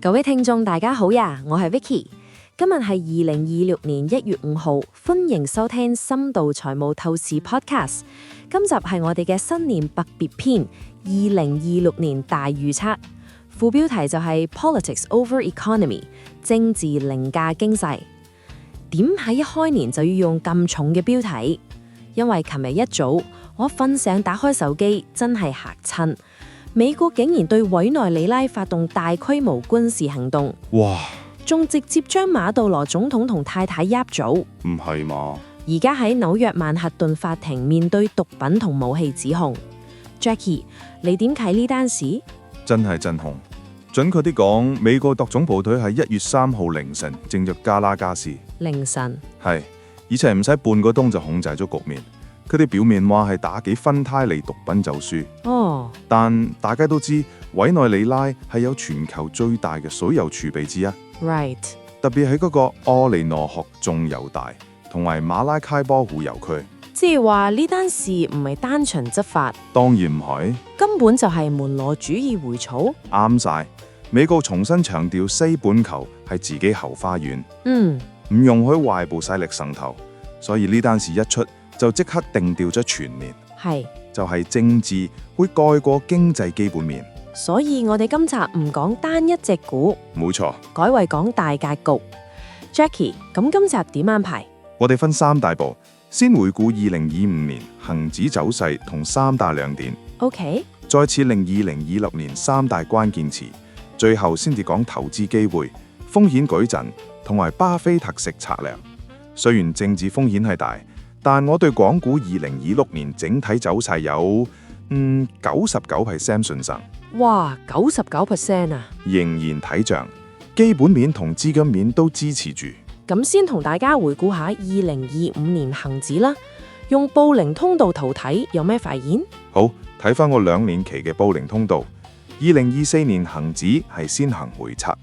各位聽眾大家好呀，我係 Vicky， 今日係2026年1月5號，歡迎收聽深度財務透視 Podcast。今集係我哋嘅新年特別篇，2026年大預測。副標題就係 Politics over Economy， 政治凌駕經濟。點解一開年就要用咁重嘅標題？因為琴日一早我瞓醒打開手機，真係嚇親。美國竟然對委內瑞拉發動大規模軍事行動，哇！仲直接將馬杜羅總統同太太押走。唔係嘛？而家喺紐約曼哈頓法庭面對毒品同武器指控。Jackie， 你點睇呢單事？真係震撼。準確啲講，美國特種部隊喺1月3號凌晨進入加拉加斯。凌晨係，而且唔使半個鐘就控制咗局面。佢哋表面話係打擊芬太尼毒品就輸，但大家都知委內瑞拉係有全球最大嘅水油儲備之一。Right， 特別係嗰個奧尼諾河中油帶同埋馬拉開波湖油區。即係話呢單事唔係單純執法，當然唔係，根本就係門羅主義回草。啱晒，美國重新強調西半球係自己後花園，唔容許外部勢力滲透，所以呢單事一出，就即刻定調咗全年，就係政治會蓋過經濟基本面。所以我哋今集唔講單一隻股，冇錯，改為講大格局。Jackie， 咁今集點安排？我哋分3大步，先回顧2025年恒指走勢同3大亮點。OK， 再次令2026年3大關鍵詞，最後先至講投資機會、風險矩陣同埋巴菲特式策略。雖然政治風險係大，但我對港股2026年整體走勢有99% 信心。哇，99% 啊！仍然睇漲，基本面同資金面都支持住。咁先同大家回顧下2025年恒指啦。用布林通道圖睇有咩發現？好，睇翻我2年期嘅布林通道。2024年恒指係先行回測，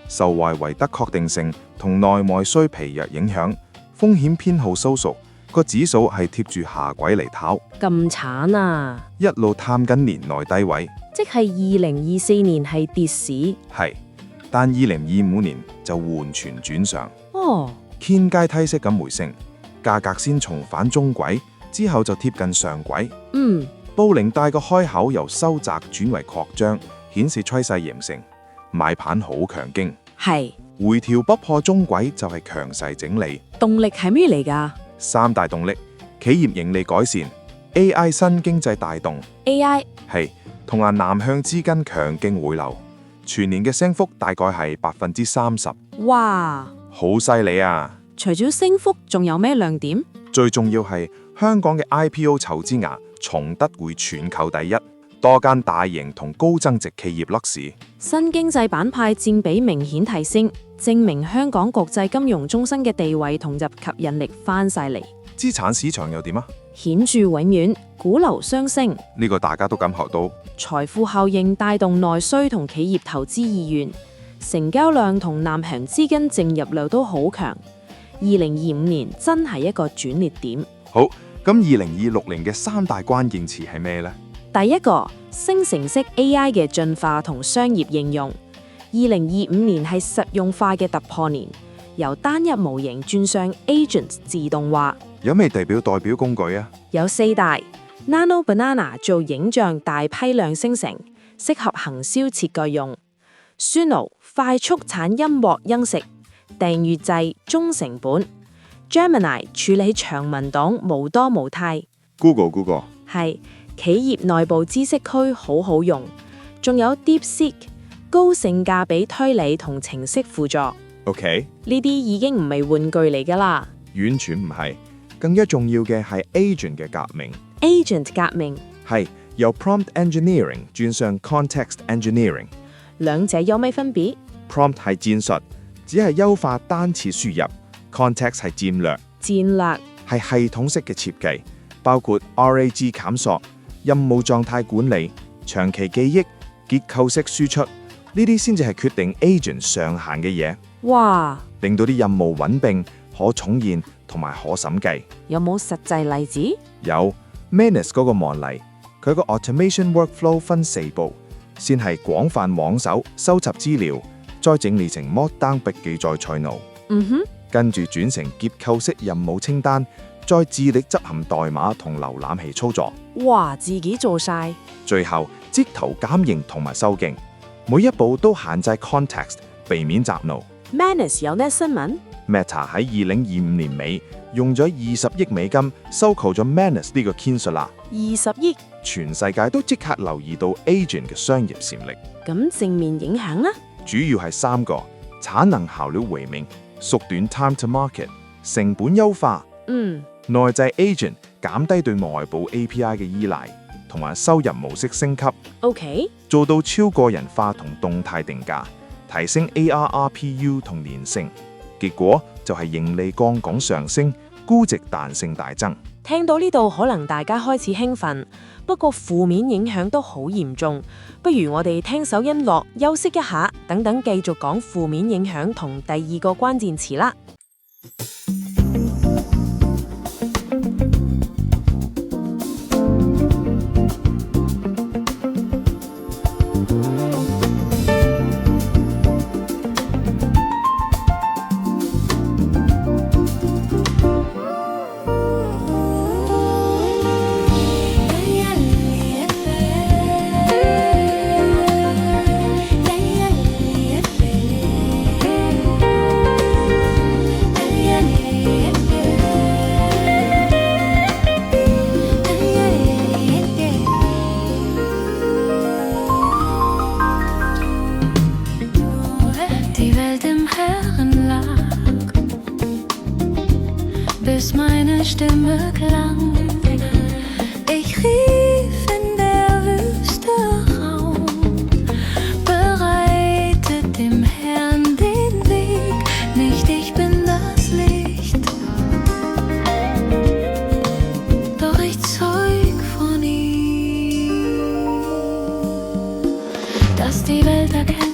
受惠為得確定性同內外需疲弱影響，風險偏好收縮，個指數係貼住下軌嚟跑。咁慘啊！一路探緊年內低位，即係2024年係跌市。係，但2025年就完全轉上。天階梯式咁回升，價格先重返中軌，之後就貼近上軌。布林帶個開口由收窄轉為擴張，顯示趨勢形成。買盤好強勁，係回調不破中軌就係強勢整理。動力係咩嚟㗎？3大動力：企業盈利改善、AI 新經濟帶動、AI 係同南向資金強勁回流。全年嘅升幅大概係30%。哇！好犀利啊！除咗升幅，仲有咩亮點？最重要係香港嘅 IPO 籌資額重得回全球第一，多間大型同高增值企業落市。新經濟板塊佔比明顯提升，證明香港國際金融中心嘅地位同入吸引力翻晒嚟。資產市場又點啊？顯著永遠，股流雙升。呢個大家都感覺到。財富效應帶動內需同企業投資意願，成交量同南向資金淨入量都好強。2025年真係一個轉捩點。好，咁2026年嘅3大關鍵詞係咩呢？第一個，生成式 AI 嘅進化同商業應用。2025年係實用化嘅突破年，由單一模型轉上 agent 自動化。有咩代表工具啊？有4大。Nano Banana 做影像大批量生成，適合行銷設計用。Suno 快速產音樂音色，訂閱制中成本。Gemini 處理長文檔無多無太。Google 係企業內部知識區好好用。仲有 DeepSeek 高性價比推理同程式輔助。OK， 呢啲已經唔係玩具嚟㗎啦。完全唔係，更加重要嘅係 agent 嘅革命。Agent 革命係由 prompt engineering 轉上 context engineering。兩者有咩分別？ Prompt 係戰術，只係優化單次輸入。Context 係戰略係系統式嘅設計，包括 RAG 檢索、任務狀態管理、長期記憶、結構式輸出，呢啲先至係決定 agent 上限嘅嘢。哇！令到啲任務穩定、可重現同埋可審計。有冇實際例子？有 Manus 嗰個案例，佢個 automation workflow 分4步，先係廣泛網搜收集資料，再整理成 Markdown 筆記在菜腦，跟住轉成結構式任務清單，再自力執行代碼同瀏覽器操作。哇，自己做晒。最後截圖減刑同埋修訂，每一步都限制 context， 避免雜怒。Manus 有咩新聞？ Meta 喺2025年尾用咗20億美金收購咗 Manus 呢個 Kinsella。20億，全世界都即刻留意到 Agent 嘅商業潛力。咁正面影響呢？主要係3個：產能效率為名，縮短 time to market， 成本優化，內製 Agent 減低對外部 API 嘅依賴，同埋收入模式升級。OK， 做到超個人化同動態定價，提升 ARRPU 同粘性。結果就係盈利槓桿上升，估值彈性大增。聽到呢度可能大家開始興奮，不過負面影響都好嚴重。不如我哋聽首音樂休息一下，等等繼續講負面影響同第2個關鍵詞啦。bis meine Stimme klang. Ich rief in der Wüste Raum, bereitet dem Herrn den Weg. Nicht ich bin das Licht, doch ich zeug von ihm, dass die Welt erkennt,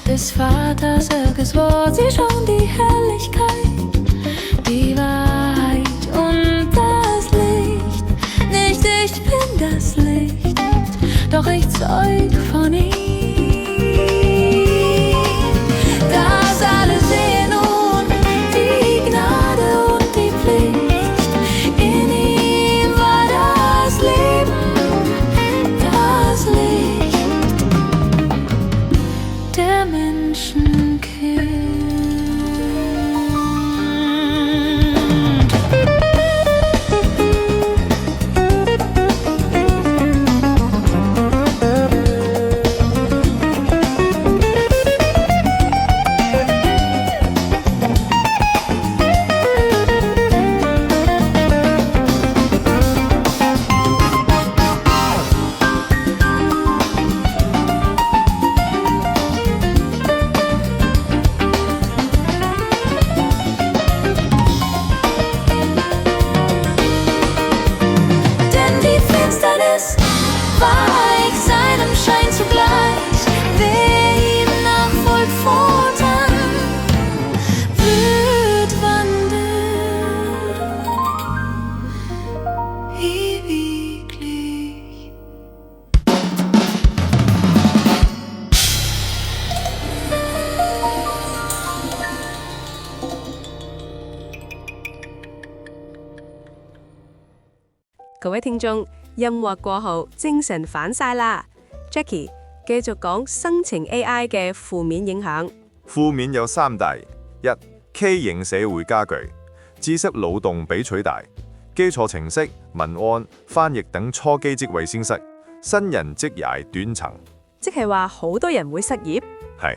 des Vaters Irrges Wort, sie schon die Herrlichkeit, die Wahrheit und das Licht. Nicht ich bin das Licht, doch ich zeug von ihm. Das alle sehen nun die Gnade und die Pflicht. In ihm war das Leben, das Licht der Menschenkind. War ich seinem Schein zugleich, wer ihm nachfolgt fortan, wird wandeln ewiglich. Các位聽眾，音樂過後，精神返晒啦。Jackie 繼續講生成 AI 嘅負面影響。負面有3大：一 K 型社會加劇，知識勞動比取大，基礎程式、文案、翻譯等初級職位消失，新人職涯斷層。即係話好多人會失業。係。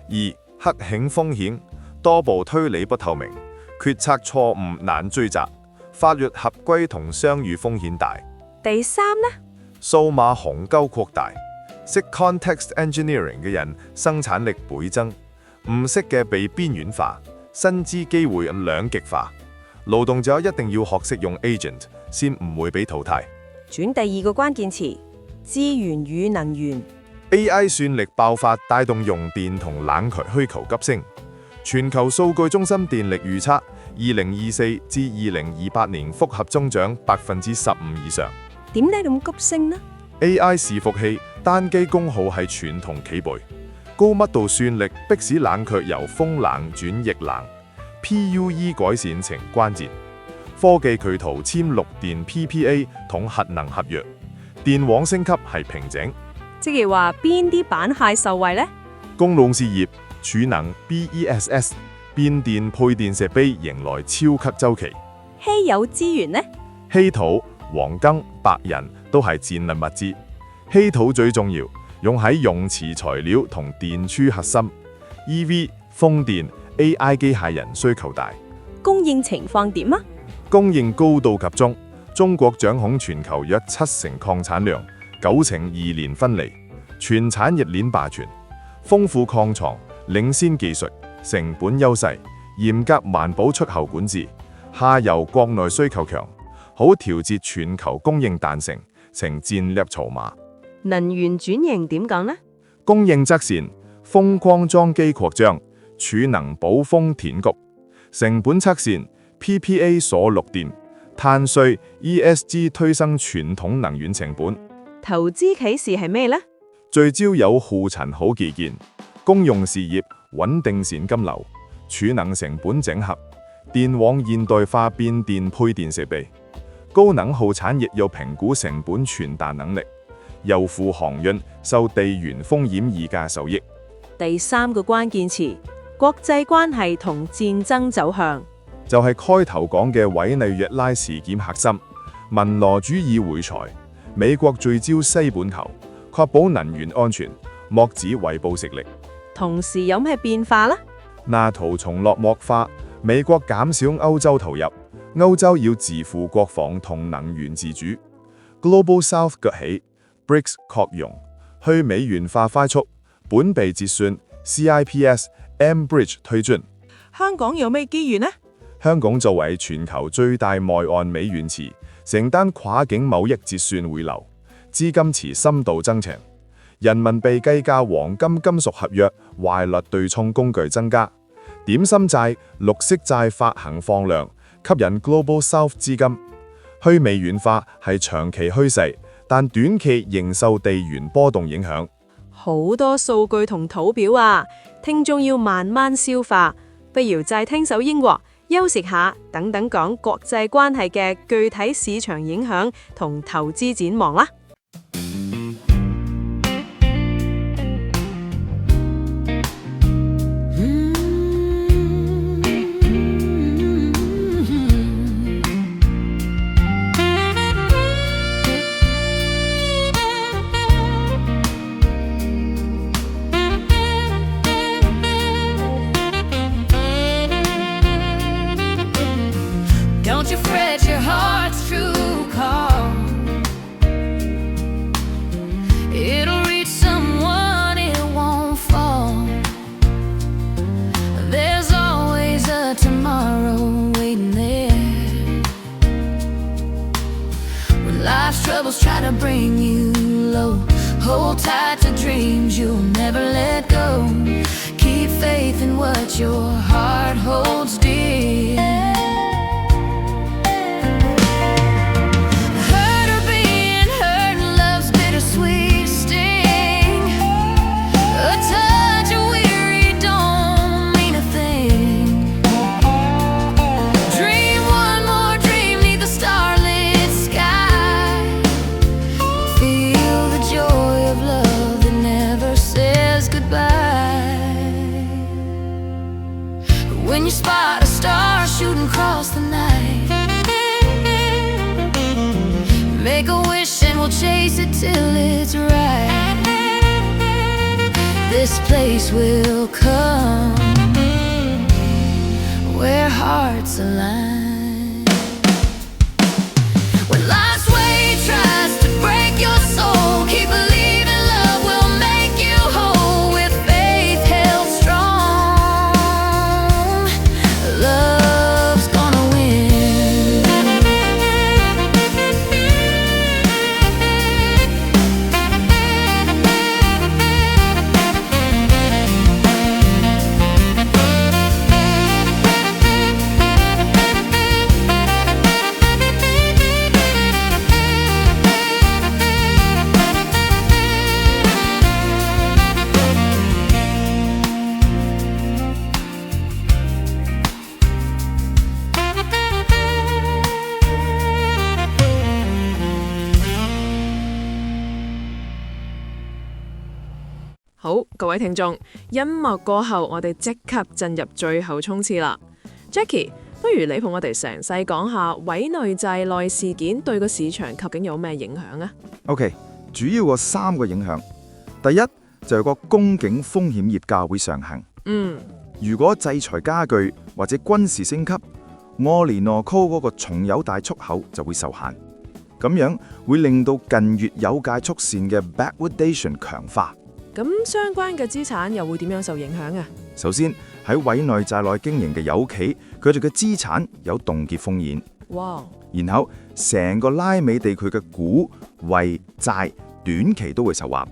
2黑警風險，多步推理不透明，決策錯誤難追責，法律合規同商譽風險大。第3呢？數碼鴻溝擴大，識 context engineering 嘅人生產力倍增，唔識嘅被邊緣化，薪資機會兩極化。勞動者一定要學識用 agent， 先唔會被淘汰。轉第2個關鍵詞：資源與能源。AI 算力爆發，帶動用電同冷卻需求急升。全球數據中心電力預測，2024至2028年複合增長15%以上。點解咁急升呢？ AI 伺服器單機功耗係傳統企背，高密度算力迫使冷卻由風冷轉液冷 ，PUE 改善成關鍵。科技巨頭簽綠電 PPA 同核能合約，電網升級係瓶頸。即係話邊啲板塊受惠呢？公用事業、儲能 BESS、變電配電設備迎來超級周期。稀有資源呢？稀土、黃金、白銀都係戰略物資。稀土最重要，用喺用磁材料同電柱核心。EV、風電、AI 機械人需求大。供應情況點啊？供應高度集中，中國掌控全球約70%礦產量，9成2年分離，全產業鏈霸權，豐富礦床，領先技術，成本優勢，嚴格環保出口管治，下游國內需求強，好調節全球供應彈性，成戰略籌碼。能源轉型點講呢？供應側線，風光裝機擴張，儲能補風填谷，成本側線。PPA 鎖綠電，碳稅 ESG 推升傳統能源成本。投資啟示係咩呢？聚焦有護塵好基建，公用事業穩定現金流，儲能成本整合，電網現代化變電配電設備，高能耗產業有評估成本傳達能力，油庫航運受地緣風險議價受益。第三個關鍵詞：國際關係同戰爭走向。就係開頭講嘅委內瑞拉事件核心，民羅主義會裁，美國聚焦西半球，確保能源安全，莫指圍捕食力。同時有咩變化呢？NATO從落幕化，美國減少歐洲投入，歐洲要自負國防同能源自主。Global South 崛起 ，BRICS 擴容，去美元化快速，本幣結算 CIPS、M-Bridge 推進。香港有咩機遇呢？香港作為全球最大外岸美元池，承擔跨境貿易結算匯流，資金池深度增強，人民幣計價黃金金屬合約匯率對沖工具增加，點心債、綠色債發行放量，吸引 Global South 資金。去美元化係長期趨勢，但短期仍受地緣波動影響。好多數據同圖表啊，聽眾要慢慢消化，不如再聽首英國。休息下，等等講國際關係嘅具體市場影響同投資展望啦。Don't you fret, your heart's true call. It'll reach someone, it won't fall. There's always a tomorrow waiting there. When life's troubles try to bring you low, hold tight to dreams you'll never let go. Keep faith in what your heart holds dear. When you spot a star shooting across the night, make a wish and we'll chase it till it's right. This place will come where hearts align. When life's weight tries to break your soul, keep believing love will make you whole. With faith held strong, love's gonna win. 各位聽眾，音樂過後，我哋即刻進入最後衝刺啦。Jackie，不如你同我哋詳細講下委內濟內事件對個市場究竟有咩影響啊？ OK， 主要個3個影響。第一就係個公警風險業價會上行。如果制裁加劇或者軍事升級，奧連諾科嗰個重油大出口就會受限，咁樣會令到近月油價速線嘅 backwardation 強化。咁相關嘅資產又會點樣受影響啊？首先喺委內濟內經營嘅油企，佢哋嘅資產有凍結風險。哇！然後成個拉美地區嘅股、匯、債短期都會受壓。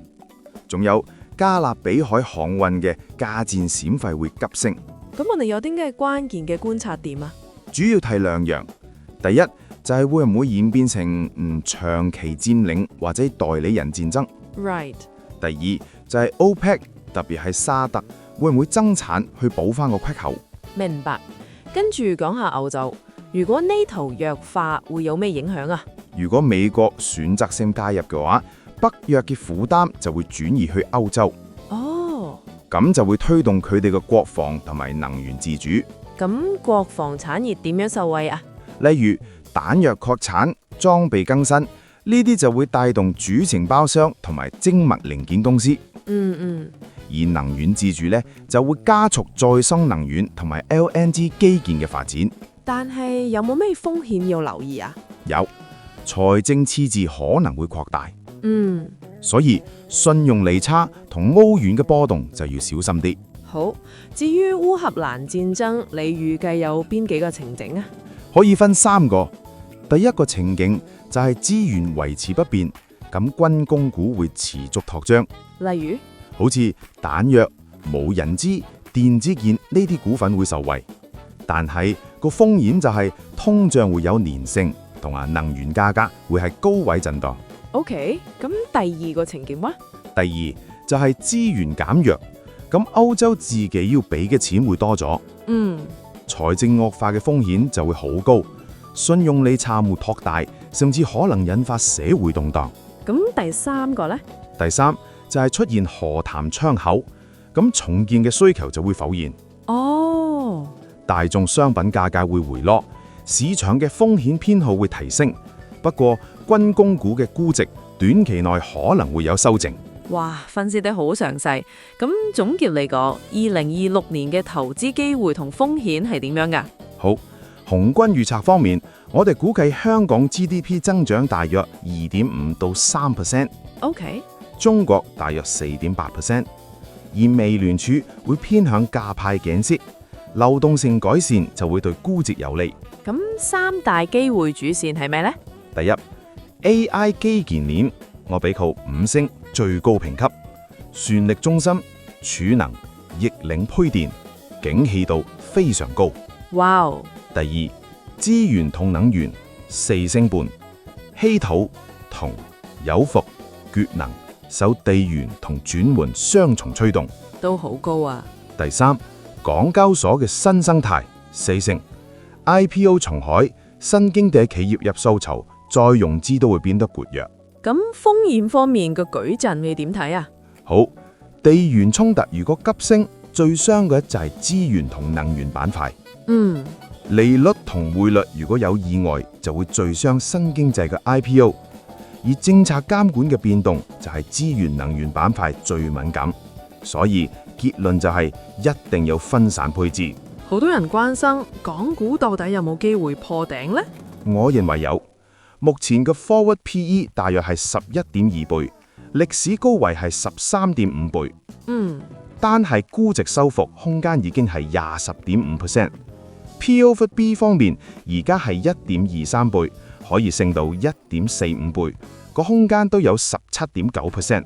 仲有加勒比海航運嘅架戰險費會急升。咁我哋有啲咩關鍵嘅觀察點啊？主要睇2樣。第一就係會唔會演變成長期佔領或者代理人戰爭。Right。第二就係 OPEC， 特別係沙特會唔會增產去補翻個缺口。明白。跟住講下歐洲，如果 NATO 弱化會有咩影響啊？如果美國選擇性介入嘅話，北約嘅負擔就會轉移去歐洲。哦。咁就會推動佢哋嘅國防同埋能源自主。咁國防產業點樣受惠啊？例如彈藥擴產、裝備更新，呢啲就會帶動主承包商同埋精密零件公司。而能源自主呢，就會加速再生能源同埋 LNG 基建嘅發展。但係有冇咩風險要留意啊？有，財政赤字可能會擴大。所以信用利差同歐元嘅波動就要小心啲。好，至於烏克蘭戰爭，你預計有邊幾個情景啊？可以分3個。第一個情景就係資源維持不變，咁軍工股會持續擴張。例如好似彈藥、無人機、電子件呢啲股份會受惠，但係個風險就係通脹會有粘性，同埋能源價格會係高位震盪。OK， 咁第二個情景話？第二就係資源減弱，咁歐洲自己要俾嘅錢會多咗。財政惡化嘅風險就會好高，信用利差會擴大，甚至可能引發社會動盪。咁第3個呢？第3就係出現和談窗口，咁重建嘅需求就會浮現。哦，大眾商品價格會回落，市場嘅風險偏好會提升。不過軍工股嘅估值短期內可能會有修正。哇，分析得好詳細。咁總結嚟講，2026年嘅投資機會同風險係點樣㗎？好，紅軍預測方面，我哋估計香港 GDP 增長大約2.5到3%。OK。中國大約4.8%，而美聯儲會偏向鴿派減息，流動性改善就會對估值有利。咁3大機會主線係咩呢？第一 ，AI 基建鏈，我俾佢5星，最高評級，算力中心、儲能、逆領配電，景氣度非常高。哇！第二，資源同能源4星半，稀土、銅、有伏、缺能。受地緣同轉換雙重驅動，都好高啊。第三，港交所嘅新生態4星 ，IPO 重海，新經濟企業入數籌，再融資都會變得活躍。咁風險方面嘅舉陣你點睇啊？好，地緣衝突如果急升，最傷嘅就係資源同能源板塊。利率同匯率如果有意外，就會最傷新經濟嘅 IPO。而政策監管嘅變動就係資源能源板塊最敏感，所以結論就係一定要分散配置。好多人關心港股到底有冇機會破頂呢？我認為有，目前嘅 forward PE 大約係11.2倍，歷史高位係13.5倍。單係估值收復空間已經係20.5%。P/B 方面而家係1.23倍。可以升到1.45倍，個空間都有17.9%，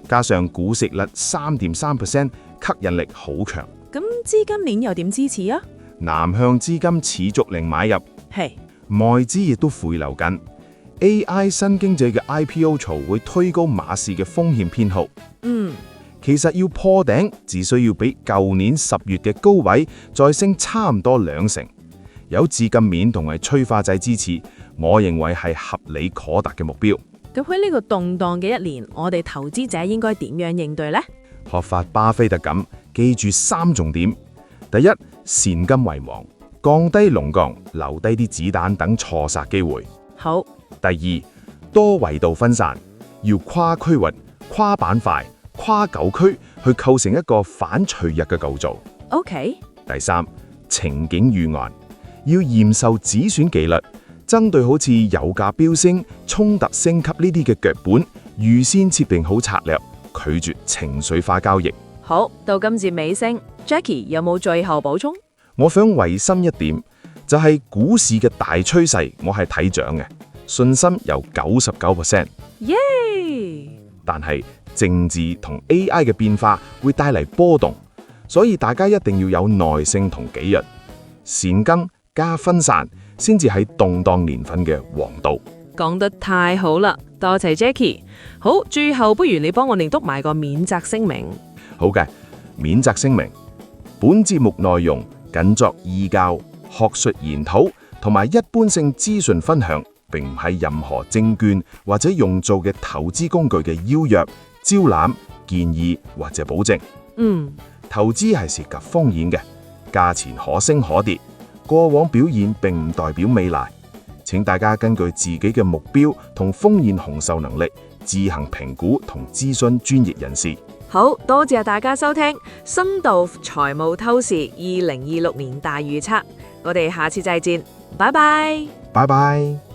加上股息率3.3%，吸引力好強。咁資金鏈又點支持啊？南向資金持續零買入，外資亦都回流緊。AI 新經濟嘅 IPO 潮會推高馬市嘅風險偏好。其實要破頂，只需要比舊年10月嘅高位再升差唔多2成。有資金面同埋催化劑支持，我認為係合理可達嘅目標。咁喺呢個動盪嘅一年，我哋投資者應該點樣應對呢？學法巴菲特咁，記住3重點：第一，善金為王，降低龍槓，留低啲子彈等錯殺機會。好。第二，多維度分散，要跨區域、跨板塊、跨九區去構成一個反脆弱嘅構造。OK。第三，情景預案，要嚴守止損紀律，針對好似油價飆升、衝突升級呢啲嘅腳本，預先設定好策略，拒絕情緒化交易。好，到今節尾聲 ，Jackie 有冇最後補充？我想維深一點，就係股市嘅大趨勢，我係睇漲嘅，信心有99%。耶！但係政治同 AI 嘅變化會帶嚟波動，所以大家一定要有耐性同紀律，善耕加分散，先至係動盪年份嘅王道。講得太好啦，多謝 Jackie。好，最後不如你幫我哋讀埋個免責聲明。好嘅，免責聲明：本節目內容僅作義教、學術研討同埋一般性資訊分享，並唔係任何證券或者用做嘅投資工具嘅邀約、招攬、建議或者保證。投資係涉及風險嘅，價錢可升可跌，過往表現並唔代表未來。請大家根據自己嘅目標同風險承受能力，自行評估同諮詢專業人士。好多謝大家收聽深度財務透視2026年大預測，我哋下次再見，拜拜。拜拜。